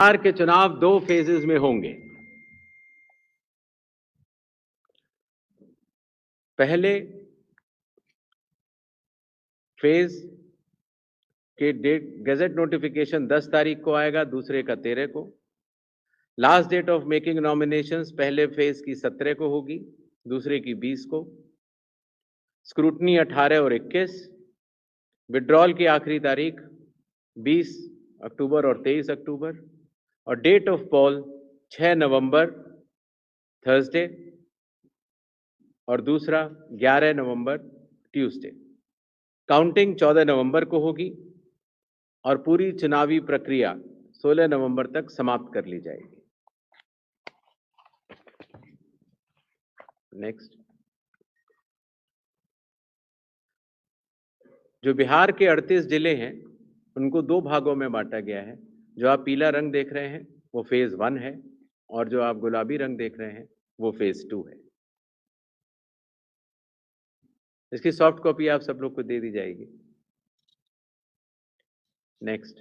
बिहार के चुनाव 2 फेजेस में होंगे। पहले फेज के डेट गैजेट नोटिफिकेशन 10 तारीख को आएगा, दूसरे का 13 को। Last date of making nominations पहले फेज की 17 को होगी, दूसरे की 20 को। स्क्रूटनी 18 और 21। विड्रॉल की आखिरी तारीख 20 अक्टूबर और 23 अक्टूबर। और डेट ऑफ पोल 6 नवंबर थर्सडे और दूसरा 11 नवंबर ट्यूसडे। काउंटिंग 14 नवंबर को होगी और पूरी चुनावी प्रक्रिया 16 नवंबर तक समाप्त कर ली जाएगी। नेक्स्ट, जो बिहार के 38 जिले हैं उनको 2 भागों में बांटा गया है। जो आप पीला रंग देख रहे हैं वो फेज 1 है और जो आप गुलाबी रंग देख रहे हैं वो फेज 2 है। इसकी सॉफ्ट कॉपी आप सब लोग को दे दी जाएगी। नेक्स्ट,